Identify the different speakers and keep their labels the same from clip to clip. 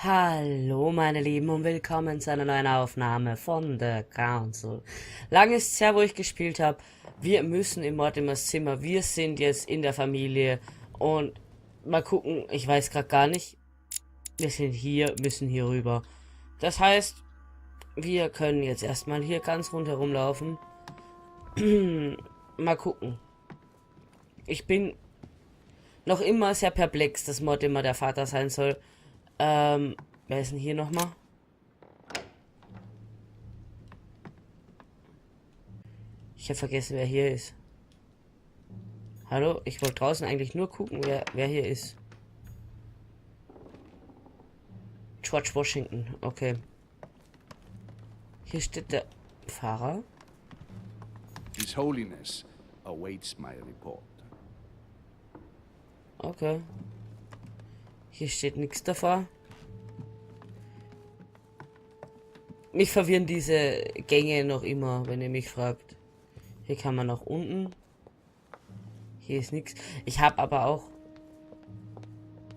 Speaker 1: Hallo meine Lieben und willkommen zu einer neuen Aufnahme von The Council. Lange ist es her, wo ich gespielt habe. Wir müssen in Mortimors Zimmer. Wir sind jetzt in der Familie. Und mal gucken, ich weiß gerade gar nicht. Wir sind hier, müssen hier rüber. Das heißt, wir können jetzt erstmal hier ganz rundherum laufen. Mal gucken. Ich bin noch immer sehr perplex, dass Mortimer der Vater sein soll. Wer ist denn hier nochmal? Ich habe vergessen, wer hier ist. Hallo? Ich wollte draußen eigentlich nur gucken, wer hier ist. George Washington, okay. Hier steht der Fahrer.
Speaker 2: His Holiness awaits my report.
Speaker 1: Okay. Hier steht nichts davor. Mich verwirren diese Gänge noch immer, wenn ihr mich fragt. Hier kann man nach unten. Hier ist nichts. Ich habe aber auch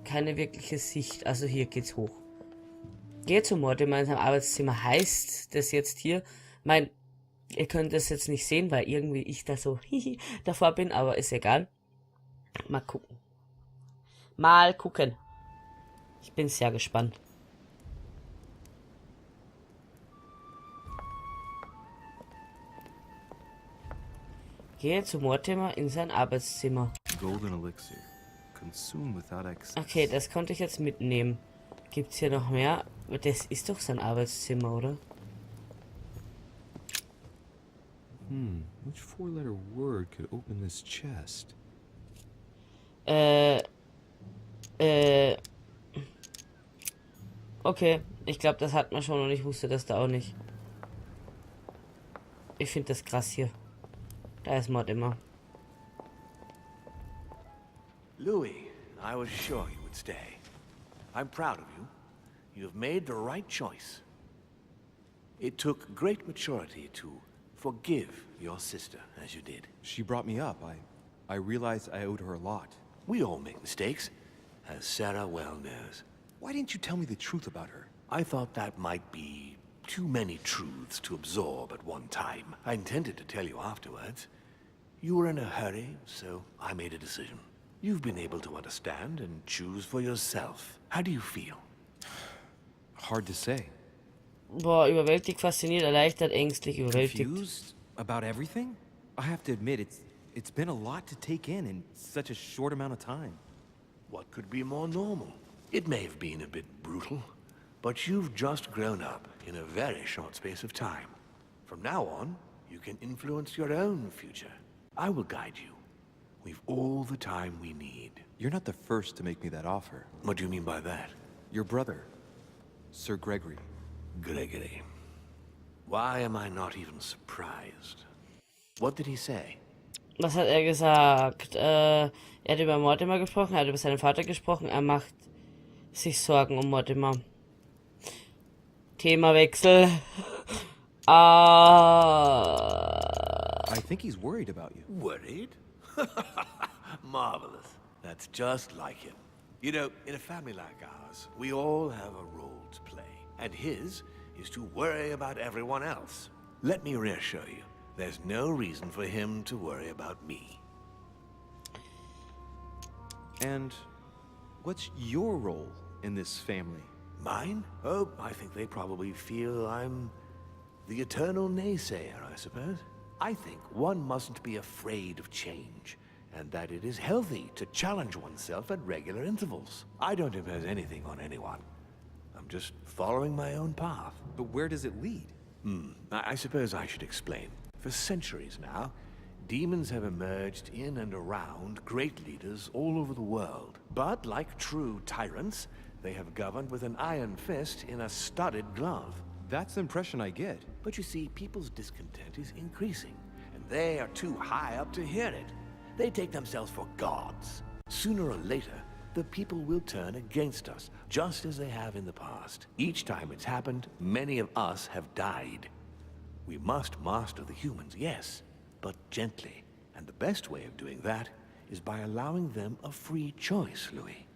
Speaker 1: keine wirkliche Sicht. Also hier geht's hoch. Geht zum Mortimor in seinem Arbeitszimmer. Heißt das jetzt hier? Ihr könnt das jetzt nicht sehen, weil irgendwie ich da so davor bin, aber ist egal. Mal gucken. Mal gucken. Ich bin sehr gespannt. Gehe zu Mortimor in sein Arbeitszimmer. Okay, das konnte ich jetzt mitnehmen. Gibt's hier noch mehr? Das ist doch sein Arbeitszimmer, oder?
Speaker 3: Which four-letter word could open this chest?
Speaker 1: Okay, ich glaube, das hat man schon und ich wusste das da auch nicht. Ich finde das krass hier. Da ist Mortimor.
Speaker 4: Louis, I was sure you would stay. I'm proud of you. You have made the right choice. It took great maturity to forgive your sister as you did.
Speaker 3: She brought me up. I realized I owed her a lot.
Speaker 4: We all make mistakes, as Sarah well knows.
Speaker 3: Why didn't you tell me the truth about her?
Speaker 4: I thought that might be too many truths to absorb at one time. I intended to tell you afterwards. You were in a hurry, so I made a decision. You've been able to understand and choose for yourself. How do you feel?
Speaker 3: Hard to say.
Speaker 1: Boah, überwältigt, fasziniert, erleichtert, ängstlich, überwältigt.
Speaker 3: Confused about everything? I have to admit, it's been a lot to take in such a short amount of time.
Speaker 4: What could be more normal? It may have been a bit brutal, but you've just grown up in a very short space of time. From now on, you can influence your own future. I will guide you. We've all the time we need.
Speaker 3: You're not the first to make me that offer.
Speaker 4: What do you mean by that?
Speaker 3: Your brother, Sir Gregory.
Speaker 4: Gregory. Why am I not even surprised? What did he say?
Speaker 1: Was hat er gesagt? Er hat über Mortimor gesprochen, er hat über seinen Vater gesprochen, er macht sich Sorgen um Mortimor. Themawechsel.
Speaker 3: I think he's worried about you.
Speaker 4: Worried? Marvelous. That's just like him. You know, in a family like ours, we all have a role to play. And his is to worry about everyone else. Let me reassure you, there's no reason for him to worry about me.
Speaker 3: And what's your role in this family?
Speaker 4: Mine? Oh, I think they probably feel I'm the eternal naysayer, I suppose. I think one mustn't be afraid of change, and that it is healthy to challenge oneself at regular intervals. I don't impose anything on anyone. I'm just following my own path.
Speaker 3: But where does it lead?
Speaker 4: I suppose I should explain. For centuries now, demons have emerged in and around great leaders all over the world. But like true tyrants, they have governed with an iron fist in a studded glove.
Speaker 3: That's the impression I get.
Speaker 4: But you see, people's discontent is increasing, and they are too high up to hear it. They take themselves for gods. Sooner or later, the people will turn against us, just as they have in the past. Each time it's happened, many of us have died. We must master the humans, yes, but gently. And the best way of doing that is by allowing them a free choice, Louis.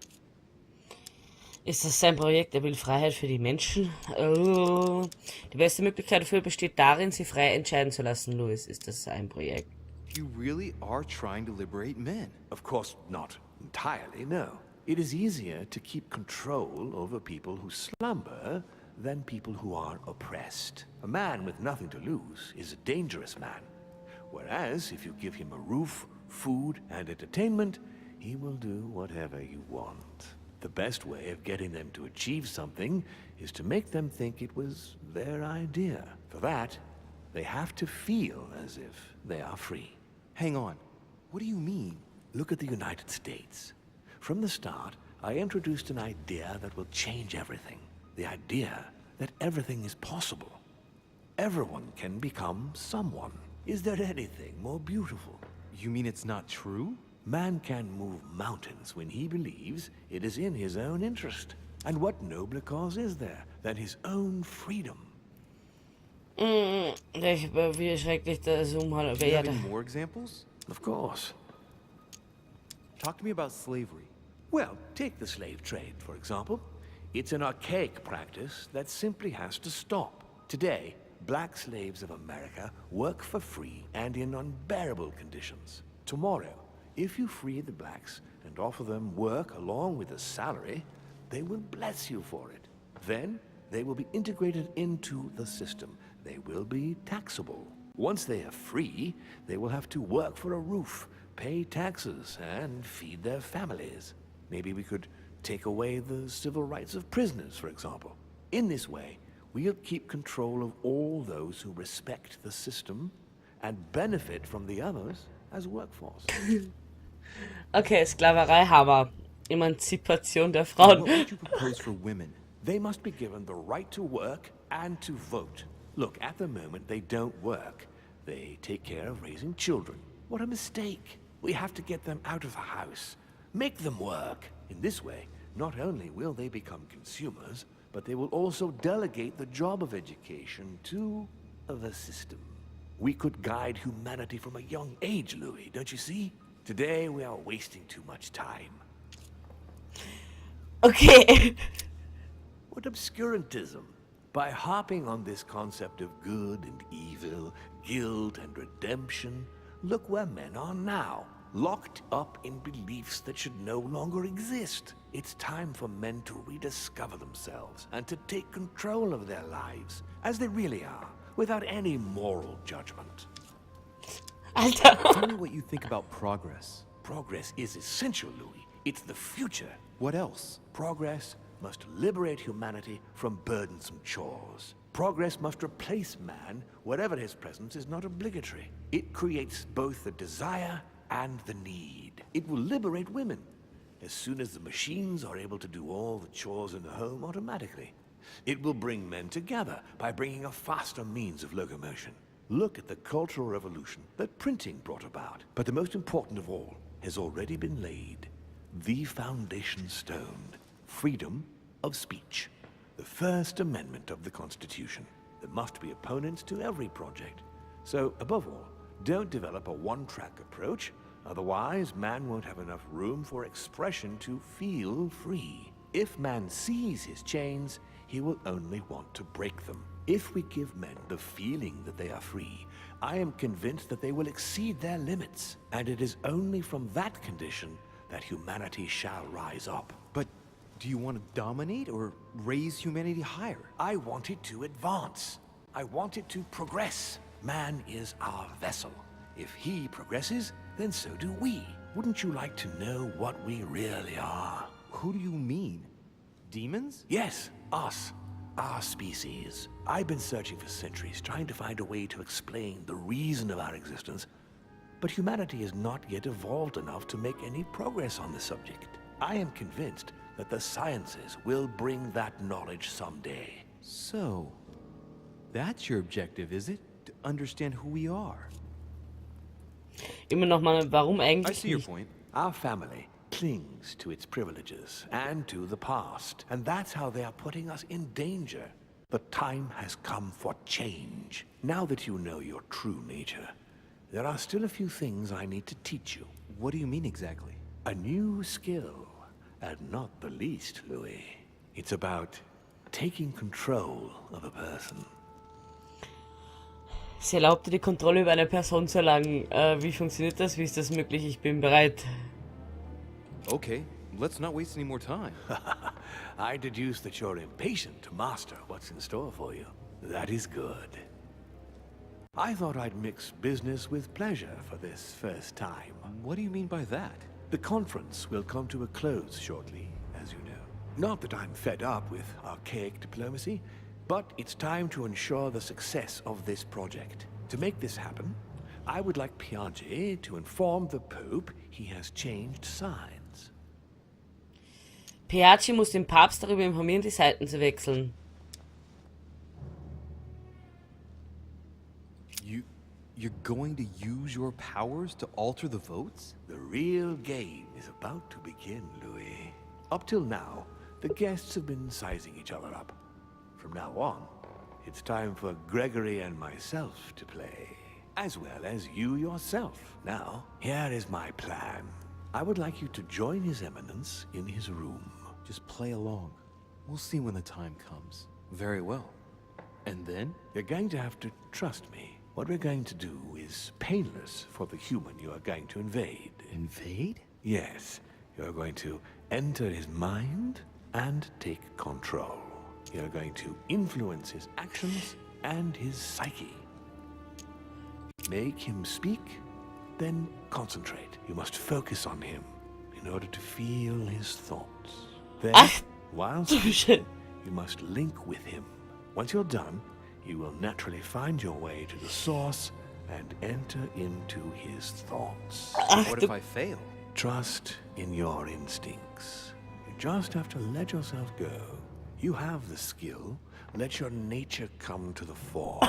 Speaker 1: Ist das sein Projekt? Er will Freiheit für die Menschen? Oh. Die beste Möglichkeit dafür besteht darin, sie frei entscheiden zu lassen, Louis. Ist das sein Projekt?
Speaker 3: You really are trying to liberate men.
Speaker 4: Of course, not entirely, no. It is easier to keep control over people who slumber than people who are oppressed. A man with nothing to lose is a dangerous man. Whereas, if you give him a roof, food, and entertainment, he will do whatever you want. The best way of getting them to achieve something is to make them think it was their idea. For that, they have to feel as if they are free.
Speaker 3: Hang on. What do you mean?
Speaker 4: Look at the United States. From the start, I introduced an idea that will change everything. The idea that everything is possible. Everyone can become someone. Is there anything more beautiful?
Speaker 3: You mean it's not true?
Speaker 4: Man can move mountains when he believes it is in his own interest. And what nobler cause is there than his own freedom?
Speaker 1: Wie schrecklich der Zoom hat.
Speaker 3: Do you have any more examples?
Speaker 4: Of course.
Speaker 3: Talk to me about slavery.
Speaker 4: Well, take the slave trade, for example. It's an archaic practice that simply has to stop. Today, black slaves of America work for free and in unbearable conditions. Tomorrow, if you free the blacks and offer them work along with a salary, they will bless you for it. Then, they will be integrated into the system. They will be taxable. Once they are free, they will have to work for a roof, pay taxes, and feed their families. Maybe we could take away the civil rights of prisoners, for example. In this way, we'll keep control of all those who respect the system and benefit from the others as workforce.
Speaker 1: Okay, Sklaverei, Hammer. Emanzipation der
Speaker 3: What
Speaker 1: Frauen.
Speaker 3: would you propose for women?
Speaker 4: They must be given the right to work and to vote. Look, at the moment, they don't work. They take care of raising children. What a mistake. We have to get them out of the house. Make them work. In this way, not only will they become consumers, but they will also delegate the job of education to the system. We could guide humanity from a young age, Louis, don't you see? Today, we are wasting too much time.
Speaker 1: Okay.
Speaker 4: What obscurantism! By harping on this concept of good and evil, guilt and redemption, look where men are now, locked up in beliefs that should no longer exist. It's time for men to rediscover themselves and to take control of their lives, as they really are, without any moral judgment.
Speaker 1: Alter.
Speaker 3: Tell me what you think about progress.
Speaker 4: Progress is essential, Louis. It's the future.
Speaker 3: What else?
Speaker 4: Progress must liberate humanity from burdensome chores. Progress must replace man wherever his presence is not obligatory. It creates both the desire and the need. It will liberate women as soon as the machines are able to do all the chores in the home automatically. It will bring men together by bringing a faster means of locomotion. Look at the cultural revolution that printing brought about. But the most important of all has already been laid. The foundation stone. Freedom of speech. The First Amendment of the Constitution. There must be opponents to every project. So, above all, don't develop a one-track approach. Otherwise, man won't have enough room for expression to feel free. If man sees his chains, he will only want to break them. If we give men the feeling that they are free, I am convinced that they will exceed their limits. And it is only from that condition that humanity shall rise up.
Speaker 3: But do you want to dominate or raise humanity higher?
Speaker 4: I want it to advance. I want it to progress. Man is our vessel. If he progresses, then so do we. Wouldn't you like to know what we really are?
Speaker 3: Who do you mean? Demons?
Speaker 4: Yes, us. Our species. I've been searching for centuries, trying to find a way to explain the reason of our existence. But humanity has not yet evolved enough to make any progress on the subject. I am convinced that the sciences will bring that knowledge someday.
Speaker 3: So, that's your objective, is it? To understand who we are?
Speaker 1: Immer noch mal, warum
Speaker 3: I
Speaker 1: eigentlich
Speaker 3: see your
Speaker 1: nicht?
Speaker 3: point.
Speaker 4: Our family clings to its privileges and to the past, and that's how they are putting us in danger. The time has come for change. Now that you know your true nature, there are still a few things I need to teach you.
Speaker 3: What do you mean exactly?
Speaker 4: A new skill, and not the least, Louis. It's about taking control of a person.
Speaker 1: Sie erlaubte die Kontrolle über eine Person zu erlangen. Wie funktioniert das? Wie ist das möglich? Ich bin bereit.
Speaker 3: Okay, let's not waste any more time.
Speaker 4: I deduce that you're impatient to master what's in store for you. That is good. I thought I'd mix business with pleasure for this first time.
Speaker 3: What do you mean by that?
Speaker 4: The conference will come to a close shortly, as you know. Not that I'm fed up with archaic diplomacy, but it's time to ensure the success of this project. To make this happen, I would like Piaget to inform the Pope he has changed sides.
Speaker 1: Piaget muss den Papst darüber informieren, die Seiten zu wechseln.
Speaker 3: You're going to use your powers to alter the votes?
Speaker 4: The real game is about to begin, Louis. Up till now, the guests have been sizing each other up. From now on, it's time for Gregory and myself to play, as well as you yourself. Now, here is my plan. I would like you to join His Eminence in his room.
Speaker 3: Just play along. We'll see when the time comes. Very well. And then?
Speaker 4: You're going to have to trust me. What we're going to do is painless for the human you are going to invade.
Speaker 3: Invade?
Speaker 4: Yes, you're going to enter his mind and take control. You're going to influence his actions and his psyche. Make him speak, then concentrate. You must focus on him in order to feel his thoughts. Then, while speaking, you must link with him. Once you're done, you will naturally find your way to the source and enter into his thoughts.
Speaker 3: What if I fail?
Speaker 4: Trust in your instincts. You just have to let yourself go. You have the skill. Let your nature come to the fore.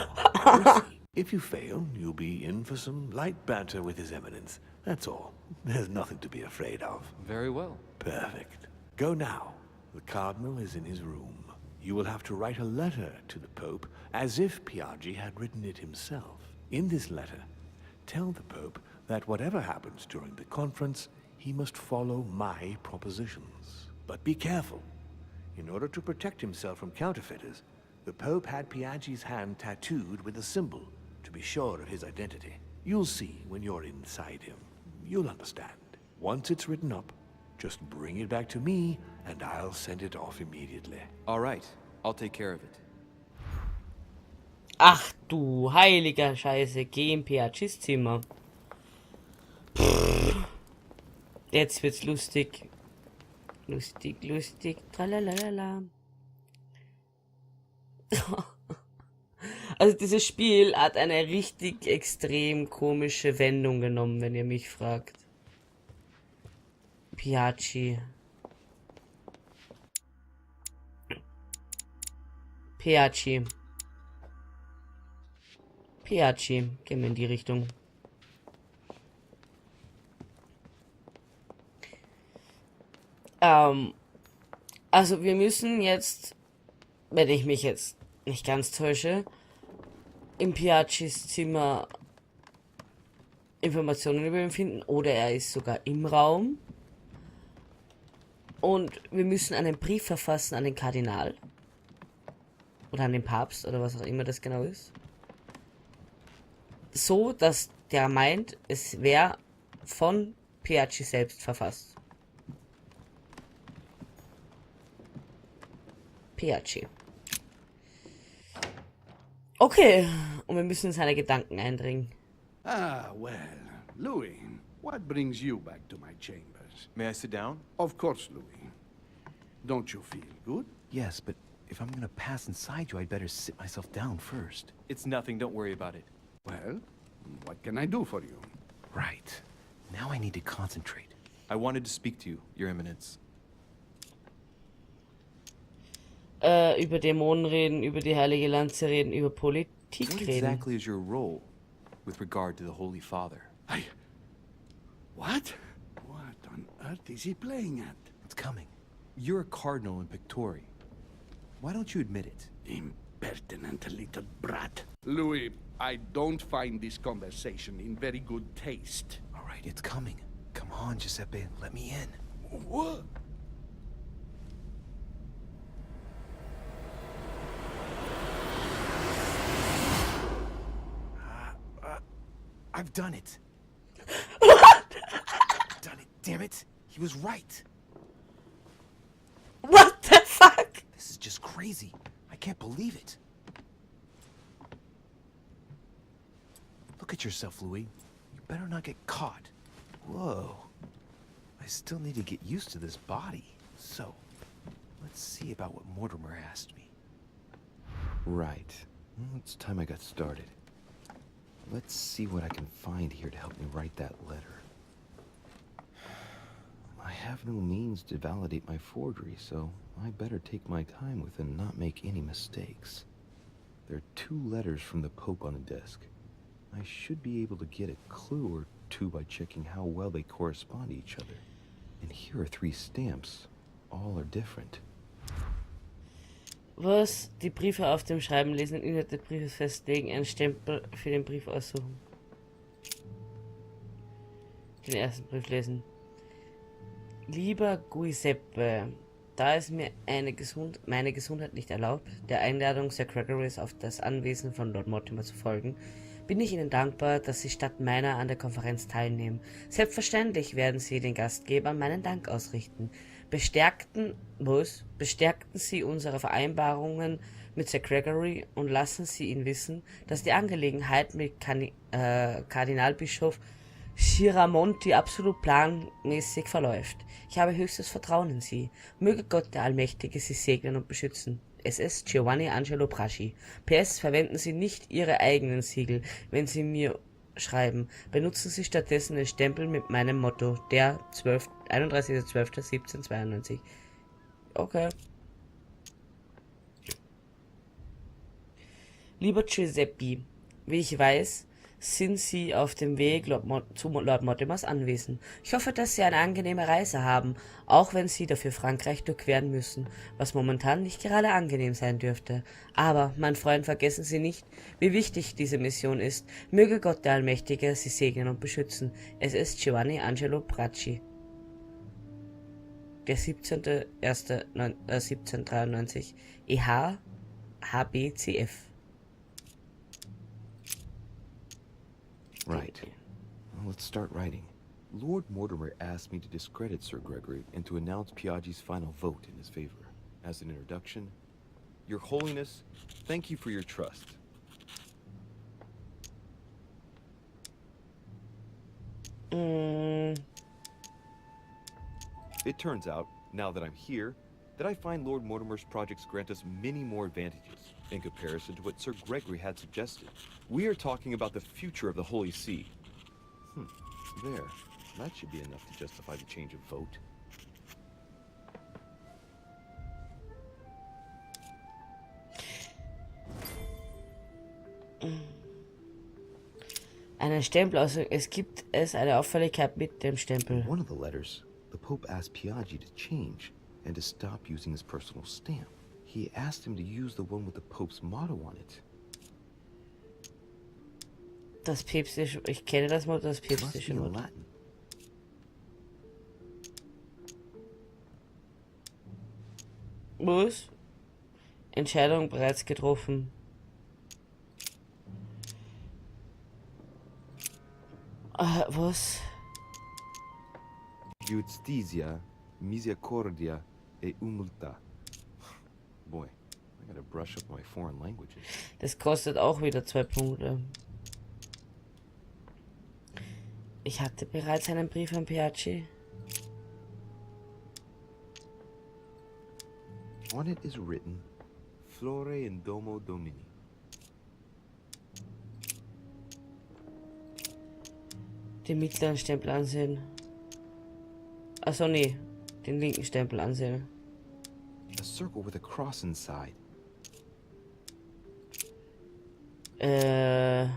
Speaker 4: You'll see. If you fail, you'll be in for some light banter with His Eminence. That's all. There's nothing to be afraid of.
Speaker 3: Very well.
Speaker 4: Perfect. Go now. The Cardinal is in his room. You will have to write a letter to the Pope as if Piaget had written it himself. In this letter, tell the Pope that whatever happens during the conference, he must follow my propositions. But be careful. In order to protect himself from counterfeiters, the Pope had Piaget's hand tattooed with a symbol to be sure of his identity. You'll see when you're inside him. You'll understand. Once it's written up, just bring it back to me, and I'll send it off immediately.
Speaker 3: All right, I'll take care of it.
Speaker 1: Ach du heiliger Scheiße, geh in Piagets Zimmer. Jetzt wird's lustig. Lustig, lustig, tralalala. Also dieses Spiel hat eine richtig extrem komische Wendung genommen, wenn ihr mich fragt. Piaget. Piaget. Piaget. Gehen wir in die Richtung. Also wir müssen jetzt, wenn ich mich jetzt nicht ganz täusche, im Piagets Zimmer Informationen über ihn finden oder er ist sogar im Raum. Und wir müssen einen Brief verfassen an den Kardinal. Oder an den Papst oder was auch immer das genau ist. So, dass der meint, es wäre von Piaget selbst verfasst. Piaget. Okay, und wir müssen in seine Gedanken eindringen.
Speaker 2: Ah, well, Louis, what brings you back to my chambers?
Speaker 3: May I sit down?
Speaker 2: Of course, Louis. Don't you feel good?
Speaker 3: Yes, but if I'm gonna pass inside you, I'd better sit myself down first. It's nothing, don't worry about it.
Speaker 2: Well, what can I do for you?
Speaker 3: Right. Now I need to concentrate. I wanted to speak to you, Your Eminence.
Speaker 1: Über Dämonen reden, über die heilige Lanze reden, über Politik
Speaker 3: What
Speaker 1: reden.
Speaker 3: exactly is your role with regard to the Holy Father?
Speaker 2: What? What on earth is he playing at?
Speaker 3: It's coming. You're a cardinal in Pictori. Why don't you admit it?
Speaker 2: Impertinent little brat. Louis, I don't find this conversation in very good taste.
Speaker 3: All right, it's coming. Come on, Giuseppe, let me in.
Speaker 2: What?
Speaker 3: I've done it. Done it, damn it. He was right.
Speaker 1: What the fuck?
Speaker 3: This is just crazy. I can't believe it. Look at yourself, Louis. You better not get caught. Whoa. I still need to get used to this body. So, let's see about what Mortimer asked me. Right. Well, it's time I got started. Let's see what I can find here to help me write that letter. I have no means to validate my forgery, so I better take my time with it and not make any mistakes. There are 2 letters from the Pope on the desk. I should be able to get a clue or 2 by checking how well they correspond to each other. And here are 3 stamps. All are different.
Speaker 1: Was? Die Briefe auf dem Schreiben lesen, den Inhalt des Briefes festlegen, einen Stempel für den Brief aussuchen. Den ersten Brief lesen. Lieber Giuseppe, da es mir meine Gesundheit nicht erlaubt, der Einladung Sir Gregory's auf das Anwesen von Lord Mortimor zu folgen, bin ich Ihnen dankbar, dass Sie statt meiner an der Konferenz teilnehmen. Selbstverständlich werden Sie den Gastgebern meinen Dank ausrichten. Bestärkten Sie unsere Vereinbarungen mit Sir Gregory und lassen Sie ihn wissen, dass die Angelegenheit mit Kardinalbischof Giramonti absolut planmäßig verläuft. Ich habe höchstes Vertrauen in Sie. Möge Gott der Allmächtige Sie segnen und beschützen. SS Giovanni Angelo Braschi. PS, verwenden Sie nicht Ihre eigenen Siegel, wenn Sie mir schreiben. Benutzen Sie stattdessen den Stempel mit meinem Motto, der 31.12.1792. Okay. Lieber Giuseppe, wie ich weiß, sind Sie auf dem Weg zu Lord Mortimors Anwesen. Ich hoffe, dass Sie eine angenehme Reise haben, auch wenn Sie dafür Frankreich durchqueren müssen, was momentan nicht gerade angenehm sein dürfte. Aber, mein Freund, vergessen Sie nicht, wie wichtig diese Mission ist. Möge Gott der Allmächtige Sie segnen und beschützen. Es ist Giovanni Angelo Bracci. Der 17.01.1793. EH HBCF.
Speaker 3: Right. Well, let's start writing. Lord Mortimer asked me to discredit Sir Gregory and to announce Piaggi's final vote in his favor. As an introduction, Your Holiness, thank you for your trust. It turns out, now that I'm here, that I find Lord Mortimer's projects grant us many more advantages in comparison to what Sir Gregory had suggested. We are talking about the future of the Holy See. There. That should be enough to justify the change of vote.
Speaker 1: Einen Stempel, also es gibt eine Auffälligkeit mit dem Stempel.
Speaker 3: In one of the letters, the Pope asked Piaggi to change and to stop using his personal stamp. He asked him to use the one with the Pope's motto on it.
Speaker 1: Das päpstliche, ich kenne das Motto, das
Speaker 3: It must be
Speaker 1: päpstliche
Speaker 3: in
Speaker 1: Motto.
Speaker 3: Latin.
Speaker 1: Was? Entscheidung bereits getroffen. Was?
Speaker 3: Justitia, misericordia e humiltà. Boy, I gotta brush up my foreign languages.
Speaker 1: Das kostet auch wieder 2 Punkte. Ich hatte bereits einen Brief an Piaggi.
Speaker 3: On it is written, Flore in Domo Domini.
Speaker 1: Den mittleren Stempel ansehen. Achso, nee. Den linken Stempel ansehen.
Speaker 3: A circle with a cross inside.
Speaker 1: Äh.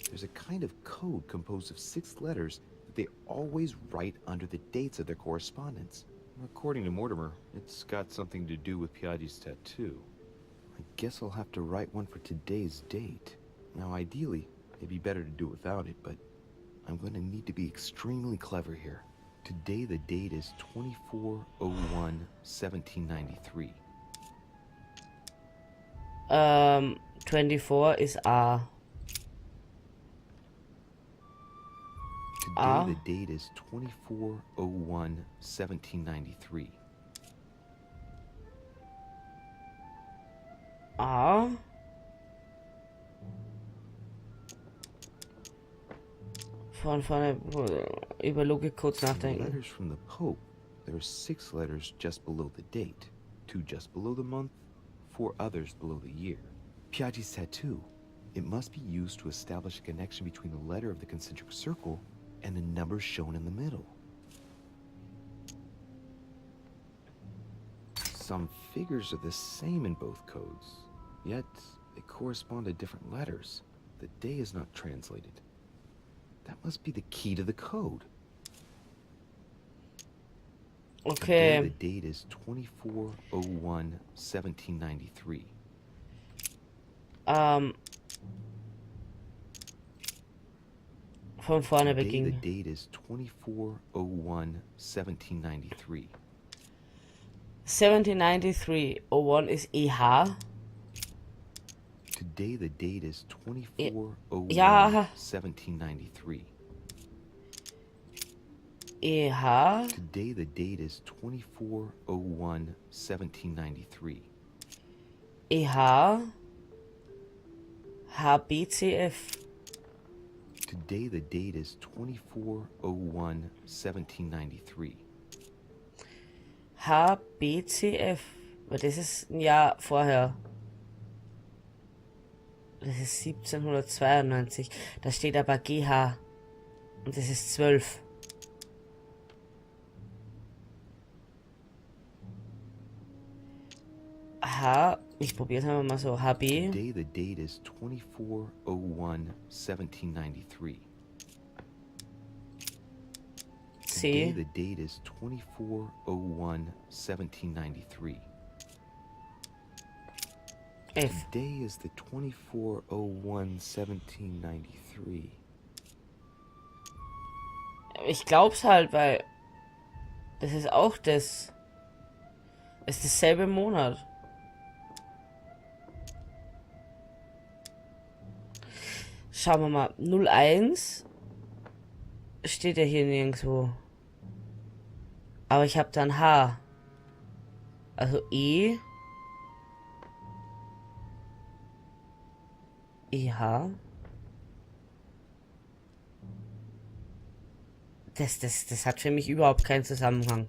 Speaker 3: There's a kind of code composed of 6 letters that they always write under the dates of their correspondence. According to Mortimer, it's got something to do with Piaggi's tattoo. I guess I'll have to write one for today's date. Now, ideally, it'd be better to do it without it, but I'm going to need to be extremely clever here. Today, the date is 24/01/1793.
Speaker 1: 24 ist A. A.
Speaker 3: the date is 24/01/1793.
Speaker 1: A. Von vorne über Logik kurz nachdenken.
Speaker 3: Letters from the Pope. There are 6 letters just below the date, 2 just below the month, 4 others below the year. Piaggi's tattoo. It must be used to establish a connection between the letter of the concentric circle and the numbers shown in the middle. Some figures are the same in both codes, yet they correspond to different letters. The day is not translated. That must be the key to the code. Today,
Speaker 1: Okay.
Speaker 3: the date is 24/01/1793.
Speaker 1: Von vorne
Speaker 3: Today, the
Speaker 1: beginnen.
Speaker 3: date is 24/01/1793.
Speaker 1: 1793. 01 ist EH.
Speaker 3: Today, the date is
Speaker 1: Ja.
Speaker 3: 24/01/1793.
Speaker 1: EH.
Speaker 3: Today, the date is 24/01/1793.
Speaker 1: EH. HBCF.
Speaker 3: Today, the date is 24/01/1793.
Speaker 1: HBCF. Aber das ist ein Jahr vorher. Das ist 1792. Da steht aber GH. Und das ist 12. H. Ich probiere es einfach mal so. HB.
Speaker 3: Today, the date is 24/01/1793. Today,
Speaker 1: C.
Speaker 3: the date is 24/01/1793.
Speaker 1: F.
Speaker 3: Today is the 24/01/1793.
Speaker 1: Ich glaub's halt, weil das ist auch das. Es ist dasselbe Monat. Schauen wir mal. 01 steht ja hier nirgendwo. Aber ich habe dann H. Also E. EH. Das hat für mich überhaupt keinen Zusammenhang.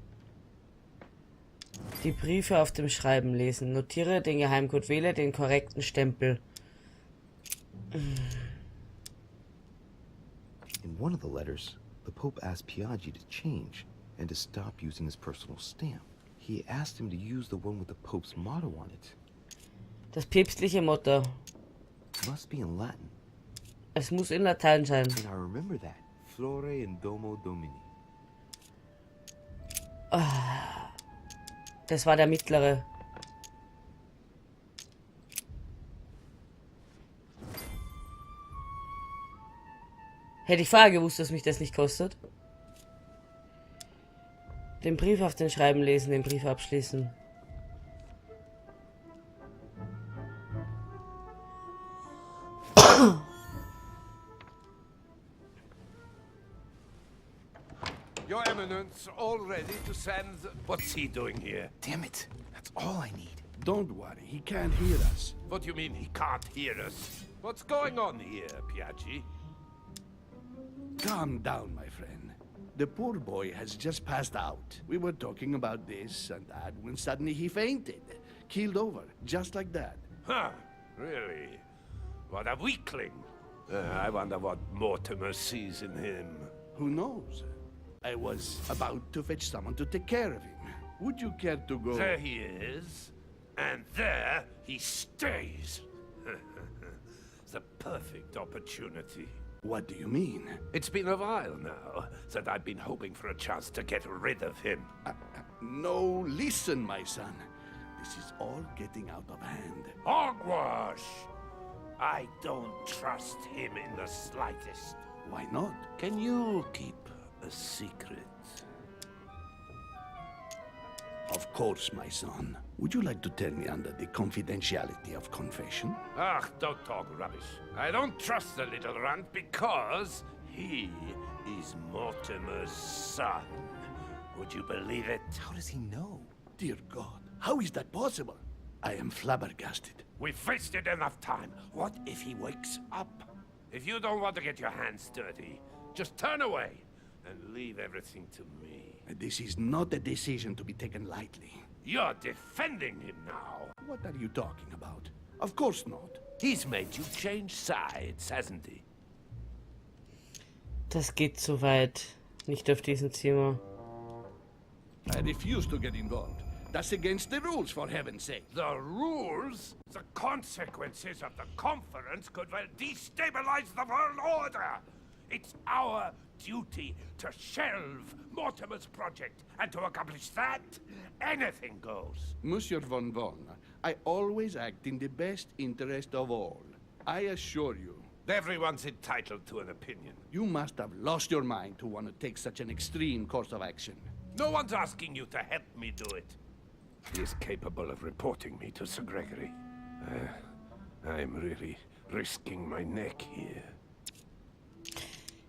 Speaker 1: Die Briefe auf dem Schreiben lesen. Notiere den Geheimcode, wähle den korrekten Stempel.
Speaker 3: In one of the letters, the Pope asked Piaggi to change and to stop using his personal stamp. He asked him to use the one with the Pope's motto on it.
Speaker 1: Das päpstliche Motto.
Speaker 3: It must be in Latin.
Speaker 1: Es muss in Latein sein.
Speaker 3: And I remember that. Flore in Domo Domini.
Speaker 1: Das war der mittlere. Hätte ich vorher gewusst, dass mich das nicht kostet. Den Brief auf den Schreiben lesen, den Brief abschließen.
Speaker 4: Your Eminence, all ready to send... What's he doing here?
Speaker 3: Damn it. That's all I need.
Speaker 2: Don't worry, he can't hear us.
Speaker 4: What do you mean he can't hear us? What's going on here, Piaggi?
Speaker 2: Calm down, my friend. The poor boy has just passed out. We were talking about this and that when suddenly he fainted. Keeled over, just like that.
Speaker 4: Huh, really? What a weakling. I wonder what Mortimor sees in him.
Speaker 2: Who knows? I was about to fetch someone to take care of him. Would you care to go?
Speaker 4: There he is, and there he stays. The perfect opportunity.
Speaker 2: What do you mean?
Speaker 4: It's been a while now that I've been hoping for a chance to get rid of him.
Speaker 2: No, listen, my son. This is all getting out of hand.
Speaker 4: Hogwash! I don't trust him in the slightest.
Speaker 2: Why not?
Speaker 4: Can you keep a secret?
Speaker 2: Of course, my son. Would you like to tell me under the confidentiality of confession?
Speaker 4: Ach, don't talk rubbish. I don't trust the little runt because he is Mortimer's son. Would you believe it?
Speaker 3: How does he know?
Speaker 2: Dear God, how is that possible? I am flabbergasted.
Speaker 4: We've wasted enough time. What if he wakes up? If you don't want to get your hands dirty, just turn away and leave everything to me.
Speaker 2: This is not a decision to be taken lightly.
Speaker 4: You're defending him now.
Speaker 2: What are you talking about? Of course not.
Speaker 4: He's made you change sides, hasn't he?
Speaker 1: Das geht zu weit. Nicht auf diesem Zimmer.
Speaker 2: I refuse to get involved. That's against the rules, for heaven's sake.
Speaker 4: The rules? The consequences of the conference could well destabilize the world order. It's our duty to shelve Mortimer's project, and to accomplish that, anything goes.
Speaker 2: Monsieur von Von, I always act in the best interest of all. I assure you.
Speaker 4: Everyone's entitled to an opinion.
Speaker 2: You must have lost your mind to want to take such an extreme course of action.
Speaker 4: No one's asking you to help me do it. He is capable of reporting me to Sir Gregory. I'm really risking my neck here.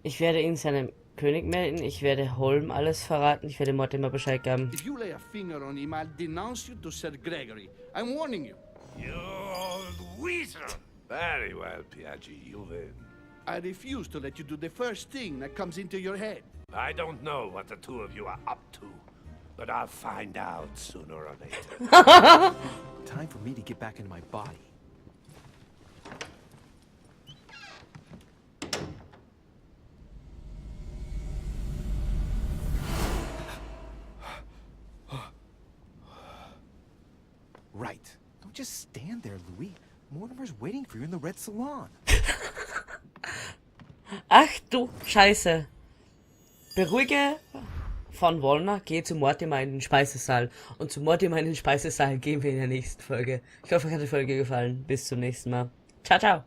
Speaker 1: Ich werde ihn seinem König melden. Ich werde Holm alles verraten. Ich werde Mortimer Bescheid geben.
Speaker 2: If you lay a finger on him, I'll denounce you to Sir Gregory. I'm warning you.
Speaker 4: You old weasel! Very well, Piaggi, you win.
Speaker 2: I refuse to let you do the first thing that comes into your head.
Speaker 4: I don't know what the two of you are up to, but I'll find out sooner or later.
Speaker 3: Time for me to get back into my body. Right. Don't just stand there, Louis. Mortimer's waiting for you in the red salon.
Speaker 1: Ach du Scheiße. Beruhige von Wollner, geh zu Mortimer in den Speisesaal. Und zu Mortimer in den Speisesaal gehen wir in der nächsten Folge. Ich hoffe, euch hat die Folge gefallen. Bis zum nächsten Mal. Ciao, ciao.